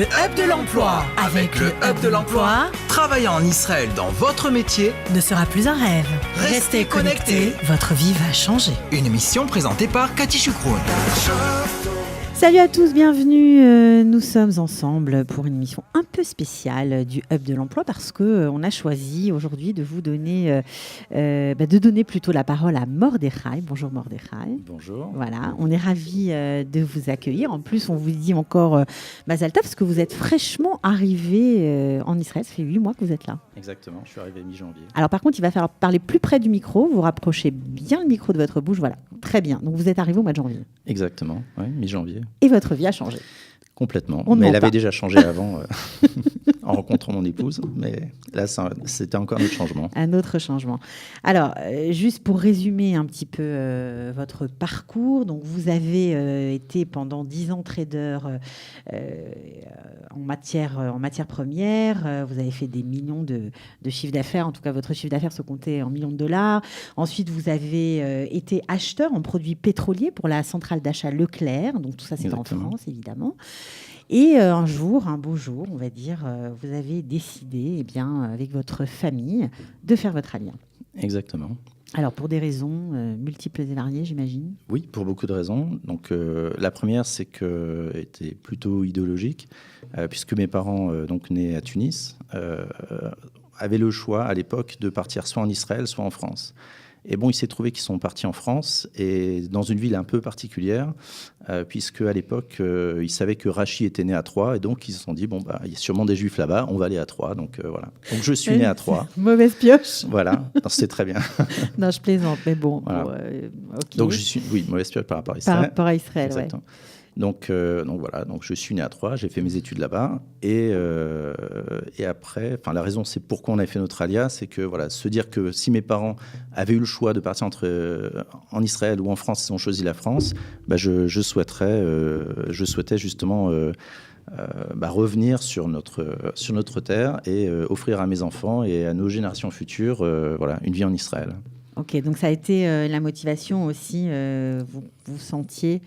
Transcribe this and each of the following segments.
Hub de l'emploi. Avec le Hub de l'emploi, travailler en Israël dans votre métier ne sera plus un rêve. Restez connectés. Votre vie va changer. Une émission présentée par Cathy Chukroun. Salut à tous, bienvenue. Nous sommes ensemble pour une émission un peu spéciale du Hub de l'emploi parce qu'on a choisi aujourd'hui de vous donner, de donner plutôt la parole à Mordechai. Bonjour Mordechai. Bonjour. Voilà, on est ravis de vous accueillir. En plus, on vous dit encore Mazal Tov parce que vous êtes fraîchement arrivé en Israël. Ça fait 8 mois que vous êtes là. Exactement, je suis arrivé mi-janvier. Alors par contre, il va falloir parler plus près du micro. Vous rapprochez bien le micro de votre bouche. Voilà, très bien. Donc vous êtes arrivé au mois de janvier. Exactement, oui, mi-janvier. Et votre vie a changé. Complètement. On mais ment elle avait pas. déjà changé avant, en rencontrant mon épouse. Mais là, c'était encore un autre changement. Un autre changement. Alors, juste pour résumer un petit peu votre parcours. Donc, vous avez été pendant 10 ans trader en matière première. Vous avez fait des millions de chiffres d'affaires. En tout cas, votre chiffre d'affaires se comptait en millions de dollars. Ensuite, vous avez été acheteur en produits pétroliers pour la centrale d'achat Leclerc. Donc, tout ça, c'est en Exactement. France, évidemment. Et un jour, un beau jour, on va dire, vous avez décidé, avec votre famille, de faire votre alliance. Exactement. Alors, pour des raisons multiples et variées, j'imagine. Oui, pour beaucoup de raisons. Donc, la première, c'est que était plutôt idéologique, puisque mes parents, donc nés à Tunis, avaient le choix à l'époque de partir soit en Israël, soit en France. Et bon, il s'est trouvé qu'ils sont partis en France et dans une ville un peu particulière, puisque à l'époque, ils savaient que Rachi était né à Troyes et donc ils se sont dit bon bah il y a sûrement des Juifs là-bas, on va aller à Troyes. Donc voilà. Donc je suis né à Troyes. Mauvaise pioche. Voilà, non, c'est très bien. Non, je plaisante, mais bon. Voilà. Ok. Donc je suis, oui, mauvaise pioche par rapport à Par Israël. rapport à Israël, ouais. Exactement. Donc voilà, donc je suis né à Troyes, j'ai fait mes études là-bas et après, enfin la raison c'est pourquoi on a fait notre alia, c'est que voilà, se dire que si mes parents avaient eu le choix de partir en Israël ou en France, ils ont choisi la France, bah je souhaitais justement revenir sur notre terre et offrir à mes enfants et à nos générations futures voilà, une vie en Israël. Ok, donc ça a été la motivation aussi. Vous sentiez,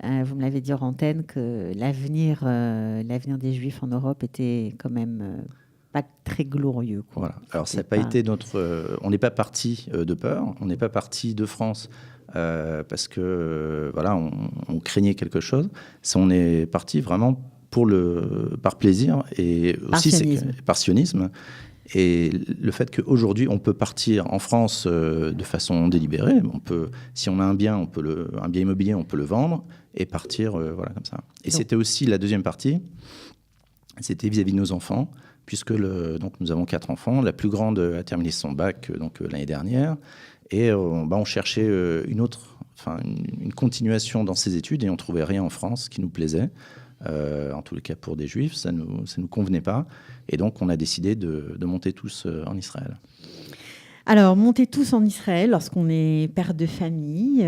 vous me l'avez dit en antenne, que l'avenir des Juifs en Europe était quand même pas très glorieux, quoi. Voilà. Alors ça n'a C'est pas pas- été on n'est pas parti de peur, on n'est pas parti de France parce que voilà, on craignait quelque chose. On est parti vraiment par plaisir et Par aussi sionisme. par sionisme. Et le fait qu'aujourd'hui, on peut partir en France de façon délibérée, si on a un bien immobilier, on peut le vendre et partir voilà, comme ça. Et Donc- c'était aussi la deuxième partie, c'était vis-à-vis de nos enfants, puisque donc nous avons 4 enfants. La plus grande a terminé son bac l'année dernière. Et on cherchait une continuation dans ses études et on ne trouvait rien en France qui nous plaisait. En tous les cas pour des Juifs, ça nous convenait pas. Et donc, on a décidé de monter tous en Israël. Alors, monter tous en Israël lorsqu'on est père de famille,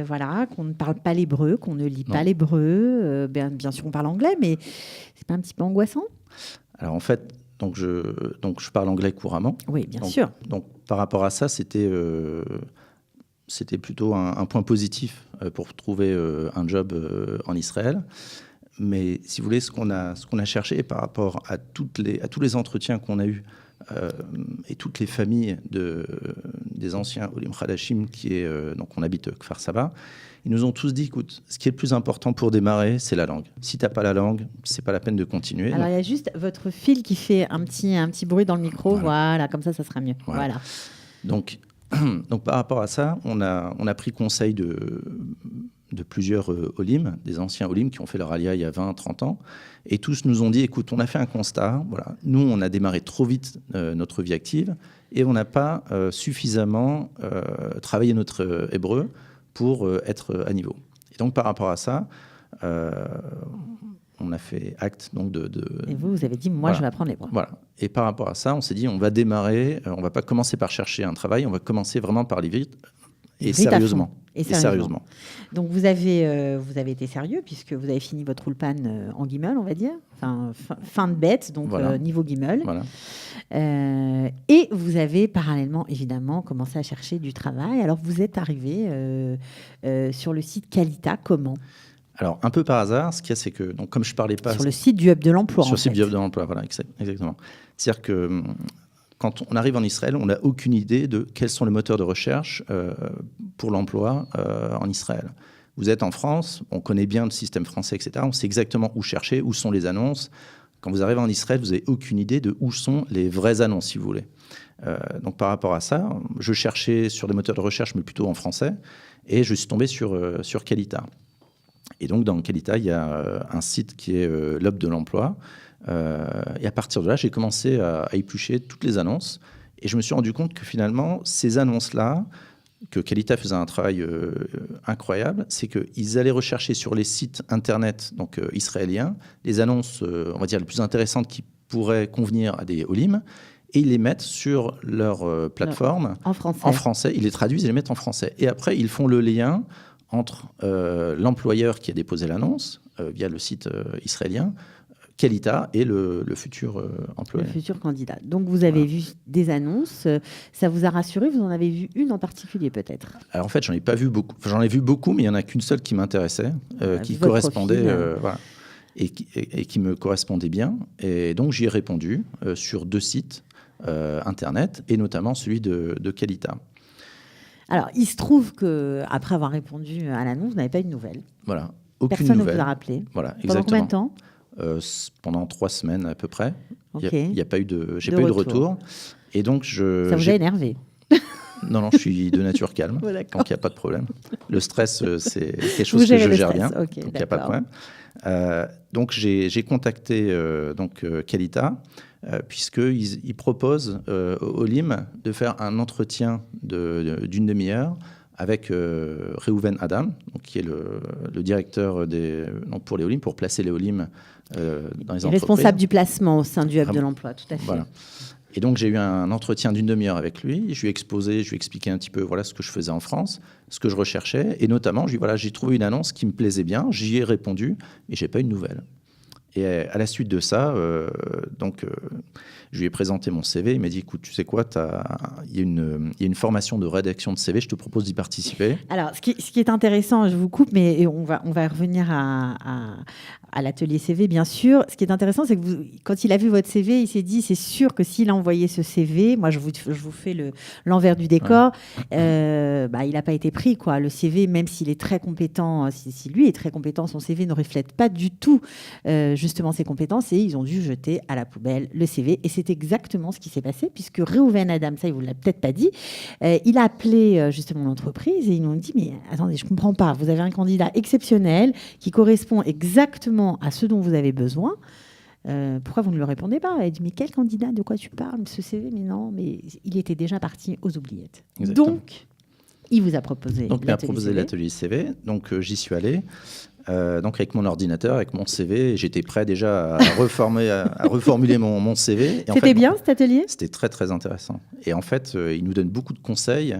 voilà, qu'on ne parle pas l'hébreu, qu'on ne lit pas Non. l'hébreu, bien sûr on parle anglais, mais c'est pas un petit peu angoissant? Alors, en fait, donc je parle anglais couramment. Oui, bien Donc- sûr. Donc, par rapport à ça, c'était plutôt un point positif pour trouver un job en Israël. Mais si vous voulez, ce qu'on a cherché par rapport à tous les entretiens qu'on a eus et toutes les familles des anciens Olim Khadashim donc on habite Kfar Saba, ils nous ont tous dit, écoute, ce qui est le plus important pour démarrer, c'est la langue. Si tu n'as pas la langue, c'est pas la peine de continuer. Alors, il y a juste votre fil qui fait un petit bruit dans le micro. Voilà, comme ça sera mieux. Voilà. Donc, par rapport à ça, on a pris conseil de plusieurs Olim, des anciens Olim qui ont fait leur alia il y a 20, 30 ans. Et tous nous ont dit, écoute, on a fait un constat. Voilà, nous, on a démarré trop vite notre vie active et on n'a pas suffisamment travaillé notre hébreu pour être à niveau. Et donc, par rapport à ça, on a fait acte donc Et vous avez dit, moi, voilà. je vais apprendre l'hébreu. Voilà. Et par rapport à ça, on s'est dit, on va démarrer, on va pas commencer par chercher un travail, on va commencer vraiment par les vite et Vite à sérieusement. fond. Et sérieusement. sérieusement. Donc, vous avez été sérieux puisque vous avez fini votre Ulpan en Gimel, on va dire. Enfin, fin de bête, donc Voilà. niveau Gimel. Voilà. Et vous avez parallèlement, évidemment, commencé à chercher du travail. Alors, vous êtes arrivé sur le site Qualita, comment? Alors, un peu par hasard, ce qu'il y a, c'est que, donc, comme je parlais pas... Sur le site du Hub de l'Emploi, Sur le site du Hub de l'Emploi, voilà, exactement. C'est-à-dire que quand on arrive en Israël, on n'a aucune idée de quels sont les moteurs de recherche pour l'emploi en Israël. Vous êtes en France, on connaît bien le système français, etc. On sait exactement où chercher, où sont les annonces. Quand vous arrivez en Israël, vous n'avez aucune idée de où sont les vraies annonces, si vous voulez. Donc, par rapport à ça, je cherchais sur des moteurs de recherche, mais plutôt en français, et je suis tombé sur Qualita. Et donc, dans Qualita, il y a un site qui est l'Hub de l'Emploi. Et à partir de là, j'ai commencé à éplucher toutes les annonces. Et je me suis rendu compte que finalement, ces annonces-là, que Qualita faisait un travail incroyable, c'est qu'ils allaient rechercher sur les sites Internet donc, israéliens les annonces, on va dire, les plus intéressantes qui pourraient convenir à des Olim, et ils les mettent sur leur plateforme en français. En français. Ils les traduisent et les mettent en français. Et après, ils font le lien entre l'employeur qui a déposé l'annonce via le site israélien, Qualita, et le futur employé. Le futur candidat. Donc, vous avez vu des annonces. Ça vous a rassuré? Vous en avez vu une en particulier, peut-être? Alors, en fait, j'en ai pas vu beaucoup. Enfin, j'en ai vu beaucoup, mais il n'y en a qu'une seule qui m'intéressait, qui correspondait... voilà. Et qui me correspondait bien. Et donc, j'y ai répondu sur 2 sites Internet, et notamment celui de Qualita. Alors, il se trouve qu'après avoir répondu à l'annonce, vous n'avez pas eu de nouvelles. Voilà, aucune Personne nouvelle. ne vous a rappelé. Voilà, Pendant combien de temps? Pendant 3 semaines à peu près. Okay. Il y a pas eu j'ai pas eu de retour. Et donc, ça vous a énervé? Non, je suis de nature calme, donc il n'y a pas de problème. Le stress, c'est quelque chose que je gère bien, okay, donc il n'y a pas de problème. Donc j'ai contacté Qualita, puisqu'ils proposent au LIM de faire un entretien d'une demi-heure avec Reuven Adam, donc, qui est le directeur pour les Olim, pour placer les Olim dans les entreprises. Responsable du placement au sein du Hub de l'Emploi, tout à fait. Voilà. Et donc, j'ai eu un entretien d'une demi-heure avec lui. Je lui ai exposé, je lui ai expliqué un petit peu ce que je faisais en France, ce que je recherchais. Et notamment, j'ai trouvé une annonce qui me plaisait bien. J'y ai répondu, mais je n'ai pas eu de nouvelles. Et à la suite de ça, je lui ai présenté mon CV. Il m'a dit, écoute, tu sais quoi, il y a une formation de rédaction de CV, je te propose d'y participer. Alors, ce qui est intéressant, je vous coupe, mais on va revenir à l'atelier CV, bien sûr. Ce qui est intéressant, c'est que quand il a vu votre CV, il s'est dit, c'est sûr que s'il a envoyé ce CV, moi, je vous fais l'envers du décor, il n'a pas été pris, quoi. Le CV, même s'il est très compétent, si lui est très compétent, son CV ne reflète pas du tout justement ses compétences, et ils ont dû jeter à la poubelle le CV. Et c'est exactement ce qui s'est passé, puisque Reuven Adam, ça, il ne vous l'a peut-être pas dit, il a appelé justement l'entreprise, et ils nous ont dit, mais attendez, je ne comprends pas, vous avez un candidat exceptionnel qui correspond exactement à ce dont vous avez besoin. Pourquoi vous ne le répondez pas? Elle dit, mais quel candidat? De quoi tu parles? Ce CV? Mais non, mais il était déjà parti aux oubliettes. Exactement. Donc, il vous a proposé l'atelier CV. Donc, j'y suis allé. Donc, avec mon ordinateur, avec mon CV, j'étais prêt déjà à reformuler mon CV. C'était bien, cet atelier? C'était très, très intéressant. Et en fait, il nous donne beaucoup de conseils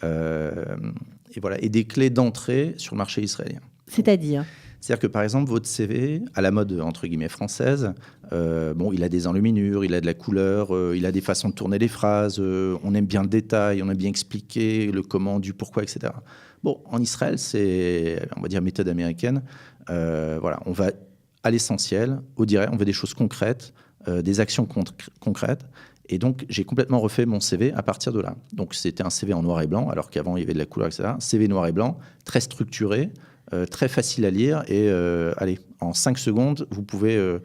et des clés d'entrée sur le marché israélien. C'est-à-dire que, par exemple, votre CV, à la mode, entre guillemets, française, il a des enluminures, il a de la couleur, il a des façons de tourner les phrases, on aime bien le détail, on aime bien expliquer le comment, du pourquoi, etc. Bon, en Israël, c'est, on va dire, méthode américaine. On va à l'essentiel, au direct, on veut des choses concrètes, des actions concrètes. Et donc, j'ai complètement refait mon CV à partir de là. Donc, c'était un CV en noir et blanc, alors qu'avant, il y avait de la couleur, etc. CV noir et blanc, très structuré, très facile à lire. Et en 5 secondes, vous pouvez...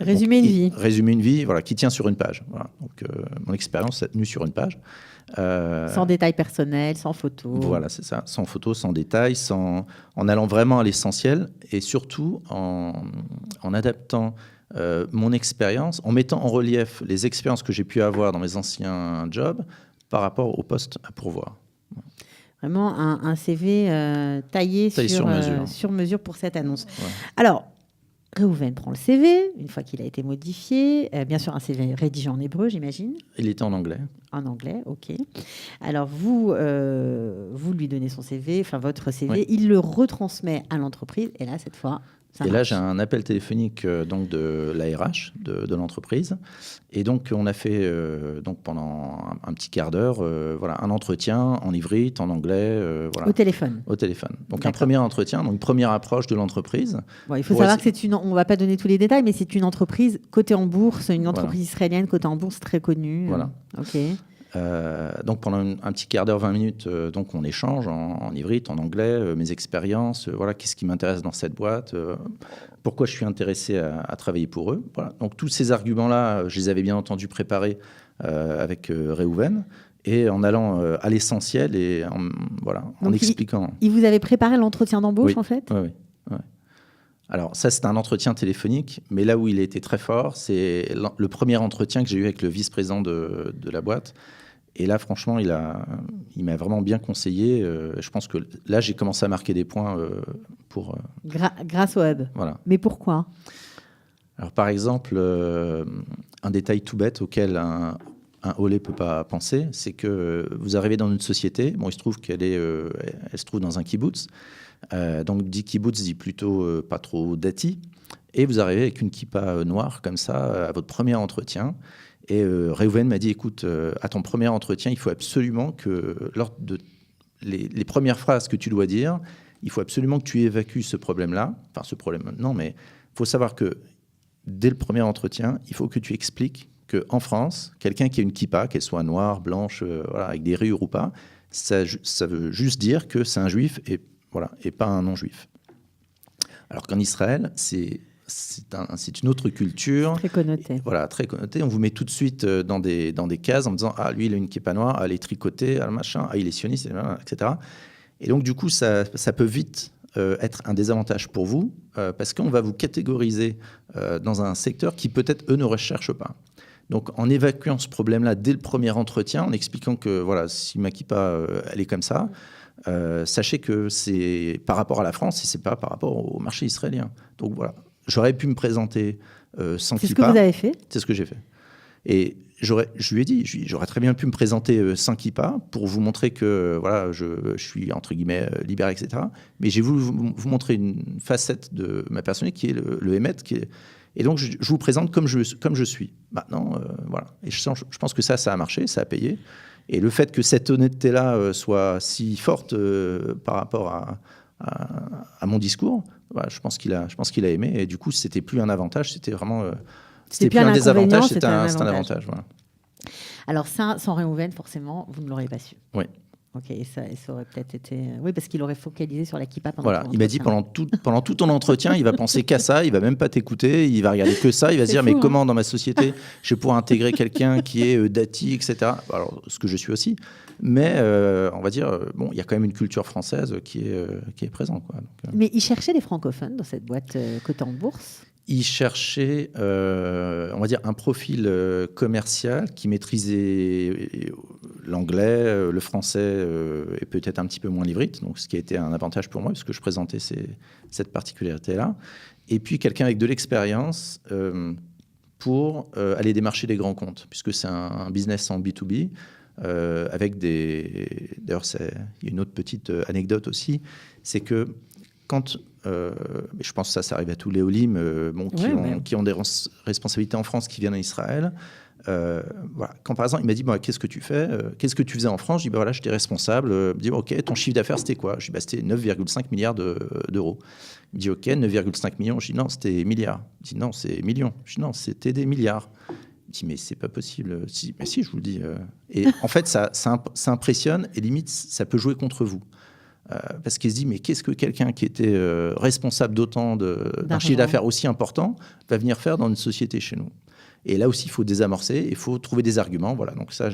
résumer une vie, qui tient sur une page. Voilà. Donc, mon expérience est tenue sur une page. Sans détails personnels, sans photos. Voilà, c'est ça. Sans photos, sans détails, en allant vraiment à l'essentiel, et surtout en adaptant mon expérience, en mettant en relief les expériences que j'ai pu avoir dans mes anciens jobs par rapport au poste à pourvoir. Vraiment un CV taillé sur mesure pour cette annonce. Ouais. Alors, Reuven prend le CV, une fois qu'il a été modifié. Bien sûr, un CV rédigé en hébreu, j'imagine. Il était en anglais. En anglais, ok. Alors, vous lui donnez son CV, enfin votre CV, oui. Il le retransmet à l'entreprise, et là, cette fois, Et là, j'ai un appel téléphonique donc de l'ARH de l'entreprise. Et donc, on a fait donc pendant un petit quart d'heure un entretien en ivrite, en anglais. Au téléphone. Au téléphone. Donc, D'accord. un premier entretien, donc une première approche de l'entreprise. Bon, il faut savoir que on ne va pas donner tous les détails, mais c'est une entreprise cotée en bourse, une entreprise israélienne cotée en bourse très connue. Voilà. OK. Donc pendant un petit quart d'heure, 20 minutes, donc on échange en ivrite, en anglais, mes expériences, qu'est-ce qui m'intéresse dans cette boîte, pourquoi je suis intéressé à travailler pour eux. Voilà. Donc tous ces arguments-là, je les avais bien entendu préparer avec Reuven, et en allant à l'essentiel et en expliquant. Il vous avait préparé l'entretien d'embauche, Oui. en fait ? Oui. Alors ça, c'était un entretien téléphonique, mais là où il était très fort, c'est le premier entretien que j'ai eu avec le vice-président de la boîte. Et là, franchement, il m'a vraiment bien conseillé. Je pense que là, j'ai commencé à marquer des points pour... Grâce au hub. Voilà. Mais pourquoi ? Alors, par exemple, un détail tout bête auquel un Olé ne peut pas penser, c'est que vous arrivez dans une société. Bon, il se trouve elle se trouve dans un kibbutz. Donc, dit kibbutz dit plutôt pas trop dati. Et vous arrivez avec une kippa noire, comme ça, à votre premier entretien. Et Reuven m'a dit, écoute, à ton premier entretien, il faut absolument que, lors de les premières phrases que tu dois dire, il faut absolument que tu évacues ce problème-là. Enfin, ce problème, non, mais il faut savoir que dès le premier entretien, il faut que tu expliques qu'en France, quelqu'un qui a une kippa, qu'elle soit noire, blanche, avec des rayures ou pas, ça veut juste dire que c'est un juif et pas un non-juif. Alors qu'en Israël, c'est une autre culture. Très connoté. Voilà, très connoté. On vous met tout de suite dans des cases en disant « Ah, lui, il a une kippa noire, elle est tricotée, machin, il est sioniste, etc. » Et donc, du coup, ça peut vite être un désavantage pour vous parce qu'on va vous catégoriser dans un secteur qui, peut-être, eux, ne recherchent pas. Donc, en évacuant ce problème-là dès le premier entretien, en expliquant que, si ma kippa, elle est comme ça, sachez que c'est par rapport à la France et c'est pas par rapport au marché israélien. Donc, voilà. J'aurais pu me présenter sans kippa. C'est ce que vous avez fait ? C'est ce que j'ai fait. Et je lui ai dit, j'aurais très bien pu me présenter sans kippa pour vous montrer que je suis, entre guillemets, libéré, etc. Mais j'ai voulu vous montrer une facette de ma personnalité qui est le Hémet. Et donc, je vous présente comme je suis. Maintenant, voilà. Et je pense que ça a marché, ça a payé. Et le fait que cette honnêteté-là soit si forte par rapport à mon discours, je pense qu'il a aimé. Et du coup, c'était plus un avantage, c'était vraiment... c'était plus un désavantage, c'était un avantage. Voilà. Alors ça, sans Reuven, forcément, vous ne l'auriez pas su. Oui. Ok, et ça aurait peut-être été... Oui, parce qu'il aurait focalisé sur la kippa pendant Voilà, il m'a dit pendant tout ton entretien, il va penser qu'à ça, il va même pas t'écouter, il va regarder que ça, il va se dire mais comment dans ma société je vais pouvoir intégrer quelqu'un qui est dati, etc. Alors, ce que je suis aussi, mais on va dire, il y a quand même une culture française qui est présente. Quoi. Donc, mais il cherchait des francophones dans cette boîte cotée en bourse ? Il cherchait, on va dire, un profil commercial qui maîtrisait l'anglais, le français et peut-être un petit peu moins l'ivrite, donc ce qui a été un avantage pour moi parce que je présentais cette particularité-là. Et puis quelqu'un avec de l'expérience pour aller démarcher des grands comptes, puisque c'est un business en B2B avec des... D'ailleurs, il y a une autre petite anecdote aussi, c'est que quand... je pense que ça arrive à tous les Olim qui ont des responsabilités en France, qui viennent en Israël. Quand par exemple, il m'a dit qu'est-ce que tu fais qu'est-ce que tu faisais en France? Je dis j'étais responsable. Il me dit ok, ton chiffre d'affaires c'était quoi? Je dis c'était 9,5 milliards d'euros. Il me dit ok, 9,5 millions. Je dis non, c'était milliards. Il dit non, c'est millions. Je dis non, c'était des milliards. Il dit mais c'est pas possible. Mais si, je vous le dis. Et en fait, ça impressionne et limite, ça peut jouer contre vous. Parce qu'il se dit, mais qu'est-ce que quelqu'un qui était responsable d'autant d'un chiffre d'affaires aussi important va venir faire dans une société chez nous? Et là aussi, il faut désamorcer, il faut trouver des arguments. Voilà, donc ça,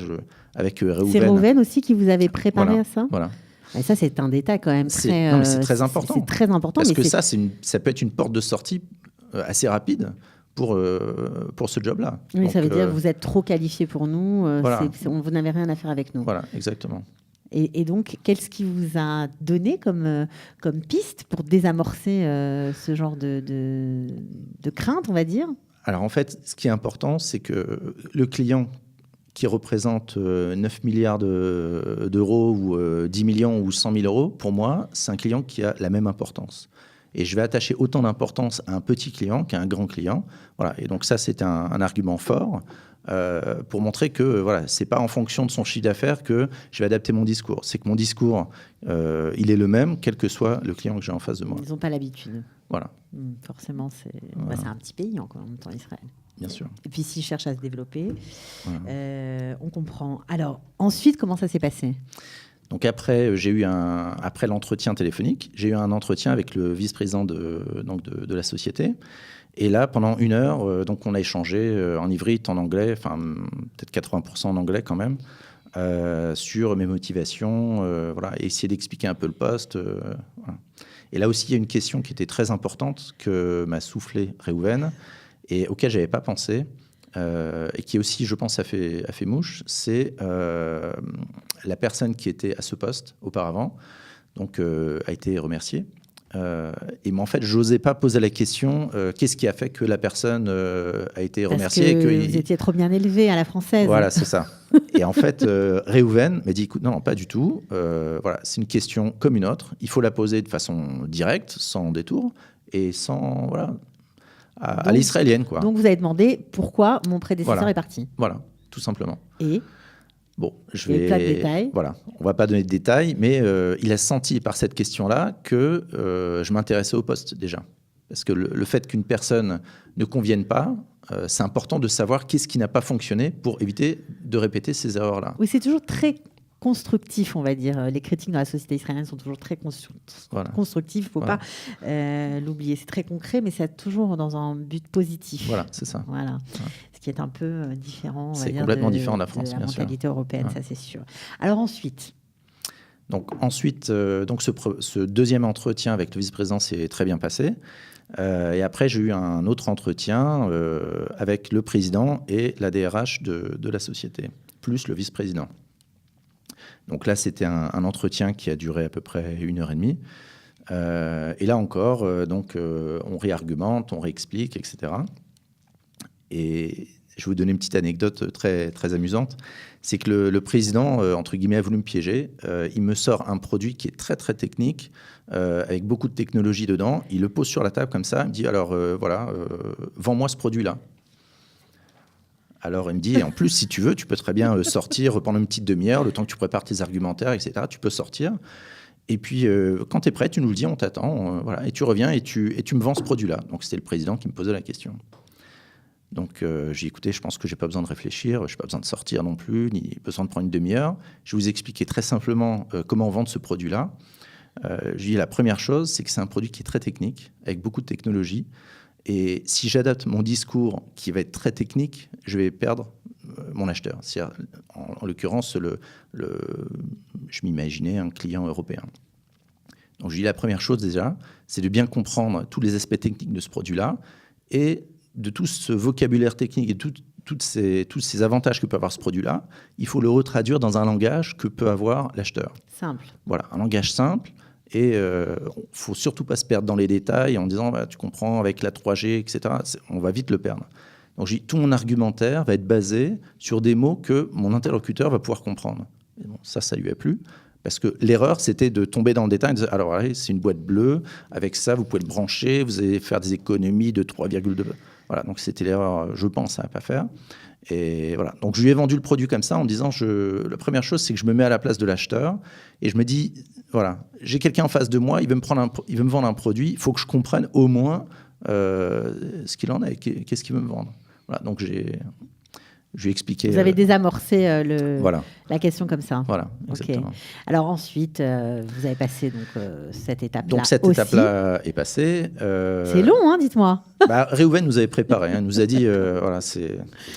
avec Reuven... C'est Reuven aussi qui vous avait préparé à ça? Voilà. Et ça, c'est un détail quand même très... Non, mais c'est très important. C'est très important. Parce que ça peut être une porte de sortie assez rapide pour ce job-là. Oui, donc, ça veut dire que vous êtes trop qualifié pour nous, voilà. Vous n'avez rien à faire avec nous. Voilà, exactement. Et donc, qu'est-ce qui vous a donné comme piste pour désamorcer ce genre de crainte, on va dire? Alors, en fait, ce qui est important, c'est que le client qui représente 9 milliards d'euros ou 10 millions ou 100 000 euros, pour moi, c'est un client qui a la même importance. et je vais attacher autant d'importance à un petit client qu'à un grand client. Voilà. Et donc ça, c'est un argument fort pour montrer que voilà, c'est pas en fonction de son chiffre d'affaires que je vais adapter mon discours. C'est que mon discours, il est le même, quel que soit le client que j'ai en face de moi. Ils n'ont pas l'habitude. Voilà. Forcément, c'est un petit pays en même temps, Israël. Bien sûr. Et puis s'ils cherchent à se développer, voilà. on comprend. Alors ensuite, comment ça s'est passé ? Donc après, après l'entretien téléphonique, j'ai eu un entretien avec le vice-président de la société. Et là, pendant 1 heure, donc on a échangé en ivrite, en anglais, enfin peut-être 80% en anglais quand même, sur mes motivations, voilà, et essayer d'expliquer un peu le poste. Voilà. Et là aussi, il y a une question qui était très importante que m'a soufflé Réhouven et auquel je n'avais pas pensé. Et qui aussi, je pense, a fait mouche, c'est la personne qui était à ce poste auparavant, donc a été remerciée. Et moi, en fait, je n'osais pas poser la question qu'est-ce qui a fait que la personne a été remerciée. Parce que vous étiez trop bien élevé à la française. Voilà, c'est ça. Et en fait, Réhouven m'a dit écoute, non, pas du tout. Voilà, c'est une question comme une autre. Il faut la poser de façon directe, sans détour et sans. Voilà. À l'israélienne, quoi. Donc, vous avez demandé pourquoi mon prédécesseur est parti. Voilà, tout simplement. Et bon, il y a plein de détails. Voilà, on ne va pas donner de détails, mais il a senti par cette question-là que je m'intéressais au poste déjà. Parce que le fait qu'une personne ne convienne pas, c'est important de savoir qu'est-ce qui n'a pas fonctionné pour éviter de répéter ces erreurs-là. Oui, c'est toujours très constructif, on va dire. Les critiques dans la société israélienne sont toujours très constructifs. Il ne faut pas l'oublier. C'est très concret, mais c'est toujours dans un but positif. Voilà, c'est ça. Voilà. Ce qui est un peu différent. C'est complètement différent de la France, de la bien sûr. mentalité européenne, ça c'est sûr. Alors ensuite. Donc ce deuxième entretien avec le vice-président s'est très bien passé. Et après, j'ai eu un autre entretien avec le président et la DRH de la société, plus le vice-président. Donc là, c'était un entretien qui a duré à peu près 1h30. Et là encore, on réargumente, on réexplique, etc. Et je vais vous donner une petite anecdote très, très amusante. C'est que le président, entre guillemets, a voulu me piéger. Il me sort un produit qui est très, très technique, avec beaucoup de technologie dedans. Il le pose sur la table comme ça. Il me dit, alors vends-moi ce produit-là. Alors, il me dit, en plus, si tu veux, tu peux très bien sortir pendant une petite demi-heure, le temps que tu prépares tes argumentaires, etc. Tu peux sortir. Et puis, quand tu es prêt, tu nous le dis, on t'attend. Voilà, et tu reviens et tu me vends ce produit-là. Donc, c'était le président qui me posait la question. Donc, j'ai dit, écoutez, je pense que je n'ai pas besoin de réfléchir, je n'ai pas besoin de sortir non plus, ni besoin de prendre une demi-heure. Je vais vous expliquer très simplement comment vendre ce produit-là. Je dis, la première chose, c'est que c'est un produit qui est très technique, avec beaucoup de technologie. Et si j'adapte mon discours qui va être très technique, je vais perdre mon acheteur. C'est-à-dire, en l'occurrence, je m'imaginais un client européen. Donc je dis la première chose déjà, c'est de bien comprendre tous les aspects techniques de ce produit-là et de tout ce vocabulaire technique et tous ces avantages que peut avoir ce produit-là, il faut le retraduire dans un langage que peut avoir l'acheteur. Simple. Voilà, un langage simple. Et il ne faut surtout pas se perdre dans les détails en disant tu comprends avec la 3G, etc. On va vite le perdre. Donc tout mon argumentaire va être basé sur des mots que mon interlocuteur va pouvoir comprendre. Et bon, ça lui a plu. Parce que l'erreur, c'était de tomber dans le détail. De dire, alors, allez, c'est une boîte bleue. Avec ça, vous pouvez le brancher. Vous allez faire des économies de 3,2. Voilà, donc c'était l'erreur, je pense, à ne pas faire. Et voilà. Donc je lui ai vendu le produit comme ça en me disant, la première chose, c'est que je me mets à la place de l'acheteur et je me dis, voilà, j'ai quelqu'un en face de moi, il veut me vendre un produit, il faut que je comprenne au moins ce qu'il en est, qu'est-ce qu'il veut me vendre. Voilà, donc je lui ai expliqué. Vous avez désamorcé la question comme ça. Voilà, exactement. Okay. Alors ensuite, vous avez passé cette étape-là. Donc cette étape-là est passée. C'est long, dites-moi. Réhouven nous avait préparé. Il nous a dit,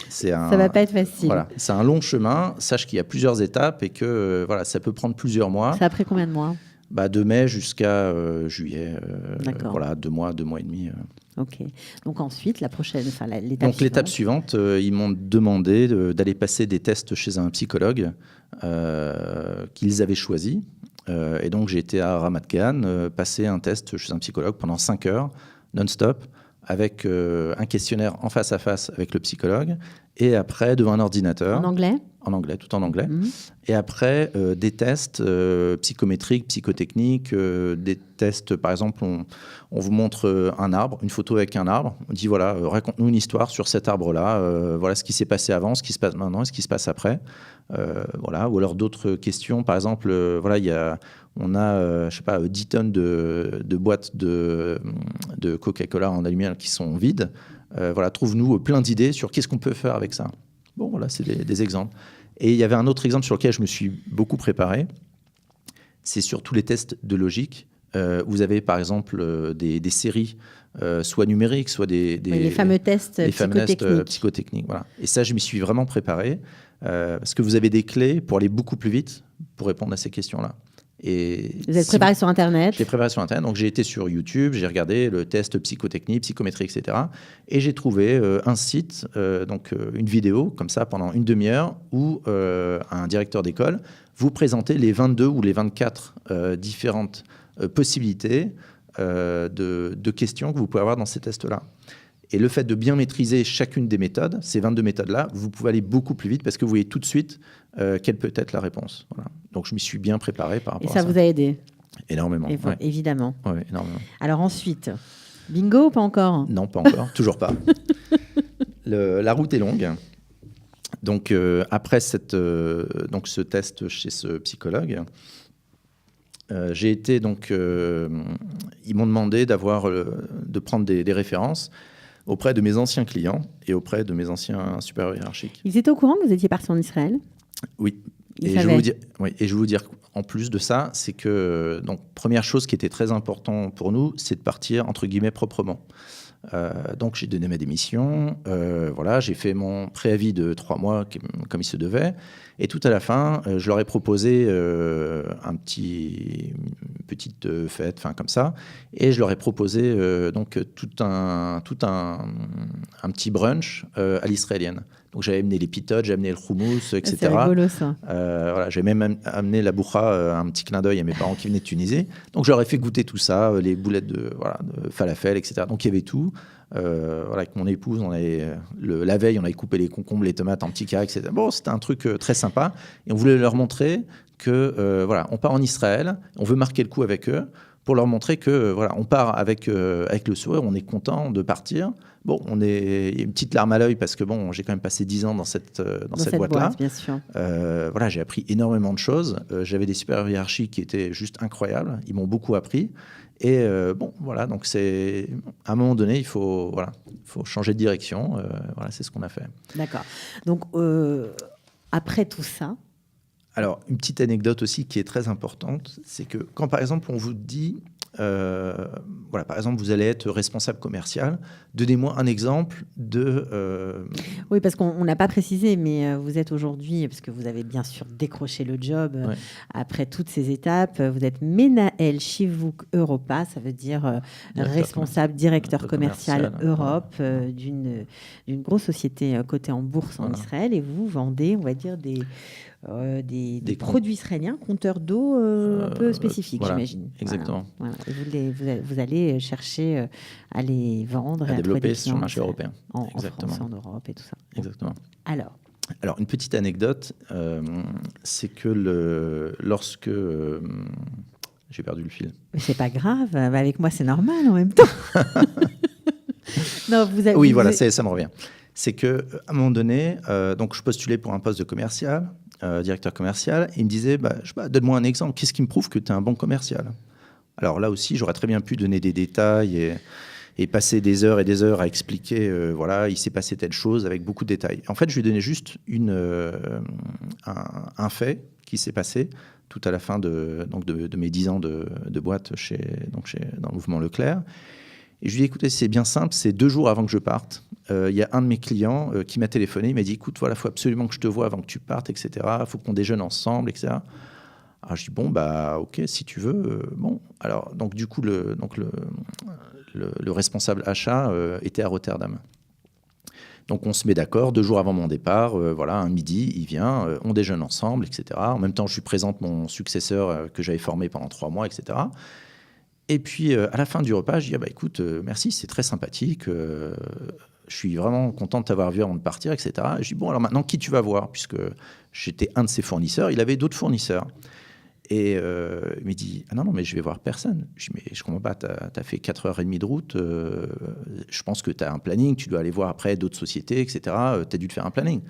ça va pas être facile. Voilà, c'est un long chemin. Sache qu'il y a plusieurs étapes et que ça peut prendre plusieurs mois. Ça a pris combien de mois ? De mai jusqu'à juillet. D'accord. 2 mois et demi. Ok. Donc ensuite, l'étape suivante. Donc l'étape suivante, ils m'ont demandé d'aller passer des tests chez un psychologue qu'ils avaient choisi. Et donc j'ai été à Ramat Gan passer un test chez un psychologue pendant 5 heures, non-stop, avec un questionnaire en face à face avec le psychologue et après devant un ordinateur. En anglais ? en anglais, tout en anglais. Et après, des tests psychométriques, psychotechniques, des tests, par exemple, on vous montre un arbre, une photo avec un arbre. On dit, voilà, raconte-nous une histoire sur cet arbre-là. Voilà ce qui s'est passé avant, ce qui se passe maintenant et ce qui se passe après. Voilà. Ou alors d'autres questions. Par exemple, voilà, on a, je sais pas, 10 tonnes de boîtes de Coca-Cola en aluminium qui sont vides. Voilà, trouve-nous plein d'idées sur qu'est-ce qu'on peut faire avec ça. Bon, voilà, c'est des exemples. Et il y avait un autre exemple sur lequel je me suis beaucoup préparé. C'est sur tous les tests de logique. Vous avez, par exemple, des séries, soit numériques, soit les fameux tests psychotechniques. Voilà. Et ça, je m'y suis vraiment préparé. Parce que vous avez des clés pour aller beaucoup plus vite pour répondre à ces questions-là. Et vous êtes préparé sur Internet? J'ai préparé sur Internet. Donc, j'ai été sur YouTube, j'ai regardé le test psychotechnique, psychométrie, etc. Et j'ai trouvé un site, une vidéo, comme ça, pendant une demi-heure, où un directeur d'école vous présentait les 22 ou les 24 différentes possibilités de questions que vous pouvez avoir dans ces tests-là. Et le fait de bien maîtriser chacune des méthodes, ces 22 méthodes-là, vous pouvez aller beaucoup plus vite parce que vous voyez tout de suite quelle peut être la réponse. Voilà. Donc, je m'y suis bien préparé par rapport à ça. Et ça vous a aidé? Énormément. Évidemment. Oui, énormément. Alors ensuite, bingo ou pas encore? Non, pas encore. Toujours pas. La route est longue. Donc, après ce test chez ce psychologue, j'ai été ils m'ont demandé de prendre des références auprès de mes anciens clients et auprès de mes anciens supérieurs hiérarchiques. Ils étaient au courant que vous étiez parti en Israël? Oui. Et je vais vous dire, en plus de ça, c'est que, première chose qui était très importante pour nous, c'est de partir, entre guillemets, proprement. Donc, j'ai donné ma démission. Voilà, j'ai fait mon préavis de 3 mois comme il se devait. Et tout à la fin, je leur ai proposé une petite fête, comme ça. Et je leur ai proposé tout un petit brunch à l'israélienne. Donc, j'avais amené les pitotes, j'ai amené le houmous, etc. C'est rigolo, ça. Voilà, j'ai même amené la bourra, un petit clin d'œil à mes parents qui venaient de Tunisie. Donc, je leur ai fait goûter tout ça, les boulettes de falafel, etc. Donc, il y avait tout. Avec mon épouse, la veille, on avait coupé les concombres, les tomates en petits carrés, etc. Bon, c'était un truc très sympa. Et on voulait leur montrer que, on part en Israël, on veut marquer le coup avec eux, pour leur montrer que, on part avec le sourire, on est content de partir. Bon, il y a une petite larme à l'œil parce que j'ai quand même passé 10 ans dans cette boîte-là. Bien sûr. J'ai appris énormément de choses. J'avais des supérieurs hiérarchiques qui étaient juste incroyables. Ils m'ont beaucoup appris. Et donc c'est à un moment donné, il faut changer de direction. C'est ce qu'on a fait. D'accord. Donc après tout ça. Alors une petite anecdote aussi qui est très importante, c'est que quand par exemple on vous dit par exemple, vous allez être responsable commercial. Donnez-moi un exemple de... Oui, parce qu'on n'a pas précisé, mais vous êtes aujourd'hui, parce que vous avez bien sûr décroché le job après toutes ces étapes, vous êtes Menael Shivuk Europa, ça veut dire responsable directeur commercial Europe d'une grosse société cotée en bourse en Israël, et vous vendez, on va dire, des produits israéliens, compteurs d'eau un peu spécifiques, j'imagine. Exactement. Voilà. Et vous allez chercher à les vendre, à développer sur le marché européen. En France, en Europe et tout ça. Exactement. Alors, une petite anecdote, c'est que lorsque... j'ai perdu le fil. C'est pas grave, avec moi c'est normal en même temps. Ça me revient. C'est qu'à un moment donné, je postulais pour un poste de commercial, directeur commercial, et il me disait, donne-moi un exemple, qu'est-ce qui me prouve que tu es un bon commercial? Alors là aussi, j'aurais très bien pu donner des détails et passer des heures et des heures à expliquer, il s'est passé telle chose avec beaucoup de détails. En fait, je lui ai donné juste un fait qui s'est passé tout à la fin de mes 10 ans de boîte dans le mouvement Leclerc. Et je lui ai dit, écoutez, c'est bien simple, c'est 2 jours avant que je parte. Il y a un de mes clients qui m'a téléphoné, il m'a dit, écoute, il faut absolument que je te voie avant que tu partes, etc. Il faut qu'on déjeune ensemble, etc. Alors je dis, ok, si tu veux. Alors, donc du coup, le responsable achat était à Rotterdam. Donc on se met d'accord, 2 jours avant mon départ, un midi, il vient, on déjeune ensemble, etc. En même temps, je lui présente mon successeur que j'avais formé pendant 3 mois, etc. Et puis, à la fin du repas, je dis, écoute, merci, c'est très sympathique. je suis vraiment content de t'avoir vu avant de partir, etc. Et je dis, bon, alors maintenant, qui tu vas voir? Puisque j'étais un de ses fournisseurs, il avait d'autres fournisseurs. Et il m'a dit, ah non, mais je vais voir personne. Je dis, mais je comprends pas, t'as fait 4h30 de route, je pense que t'as un planning, tu dois aller voir après d'autres sociétés, etc. T'as dû te faire un planning.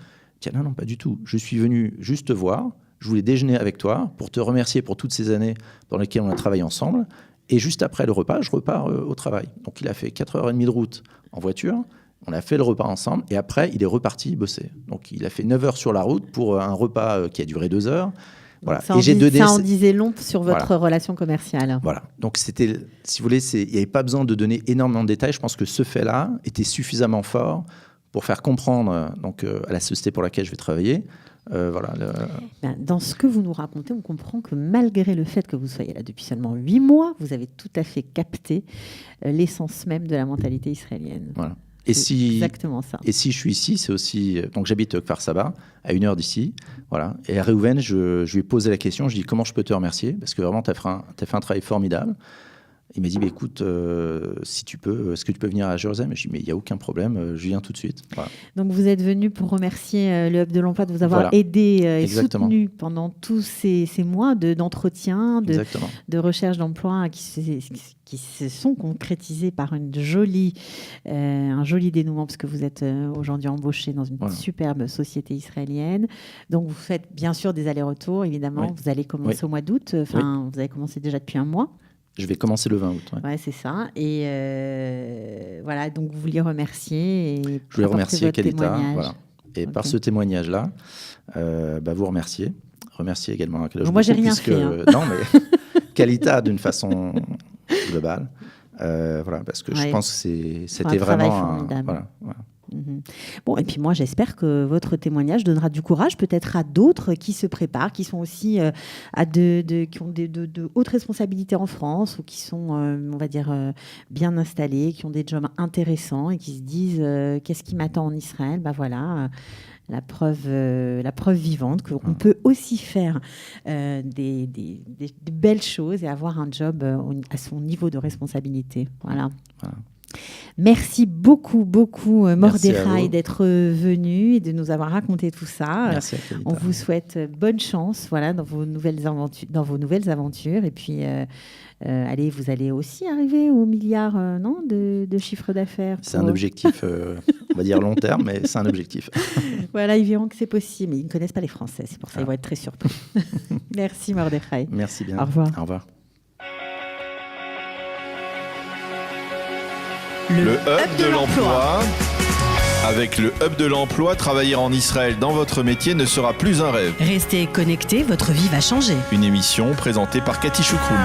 Je dis, ah non, pas du tout. Je suis venu juste te voir, je voulais déjeuner avec toi pour te remercier pour toutes ces années dans lesquelles on a travaillé ensemble. Et juste après le repas, je repars au travail. Donc il a fait 4h30 de route en voiture, on a fait le repas ensemble, et après il est reparti bosser. Donc il a fait 9 heures sur la route pour un repas qui a duré 2 heures. Voilà. Ça, en disait long sur votre relation commerciale. Voilà. Donc, c'était, si vous voulez, il n'y avait pas besoin de donner énormément de détails. Je pense que ce fait-là était suffisamment fort pour faire comprendre donc, à la société pour laquelle je vais travailler. Dans ce que vous nous racontez, on comprend que malgré le fait que vous soyez là depuis seulement 8 mois, vous avez tout à fait capté l'essence même de la mentalité israélienne. Voilà. Exactement ça. Et si je suis ici, c'est aussi... Donc j'habite Kfar Saba, à 1 heure d'ici. Voilà. Et à Reuven, je lui ai posé la question, je lui ai dit comment je peux te remercier? Parce que vraiment, tu as fait un travail formidable. Il m'a dit, écoute, si tu peux, est-ce que tu peux venir à Jérusalem? Je lui ai dit, mais il n'y a aucun problème, je viens tout de suite. Voilà. Donc vous êtes venu pour remercier le Hub de l'Emploi de vous avoir aidé et soutenu pendant tous ces mois d'entretien, de recherche d'emploi qui se sont concrétisés par un joli dénouement, parce que vous êtes aujourd'hui embauché dans une superbe société israélienne. Donc vous faites bien sûr des allers-retours, évidemment. Vous allez commencer au mois d'août. Vous avez commencé déjà depuis un mois. Je vais commencer le 20 août. Ouais, c'est ça. Et voilà, donc vous vouliez remercier. Et je voulais remercier Kalita. Voilà. Et par ce témoignage-là, vous remercier. Remercier également à Moi, j'ai rien fait. Non, mais Kalita d'une façon globale. Parce que je pense que c'était vraiment formidable. Bon, et puis moi, j'espère que votre témoignage donnera du courage peut-être à d'autres qui se préparent, qui sont aussi qui ont de hautes responsabilités en France ou qui sont, on va dire, bien installés, qui ont des jobs intéressants et qui se disent qu'est-ce qui m'attend en Israël? La preuve vivante qu'on peut aussi faire des belles choses et avoir un job à son niveau de responsabilité. Voilà. Merci beaucoup, Mordechai, d'être venu et de nous avoir raconté tout ça. Merci à Kalita. On vous souhaite bonne chance dans vos nouvelles aventures. Et puis, vous allez aussi arriver au milliard de chiffre d'affaires. C'est un objectif, on va dire long terme, mais c'est un objectif. Voilà, ils verront que c'est possible. Mais ils ne connaissent pas les Français, c'est pour ça qu'ils vont être très surpris. Merci, Mordechai. Merci bien. Au revoir. Au revoir. Le Hub de l'Emploi. Avec le Hub de l'Emploi, travailler en Israël dans votre métier ne sera plus un rêve. Restez connectés, votre vie va changer. Une émission présentée par Cathy Choukroun.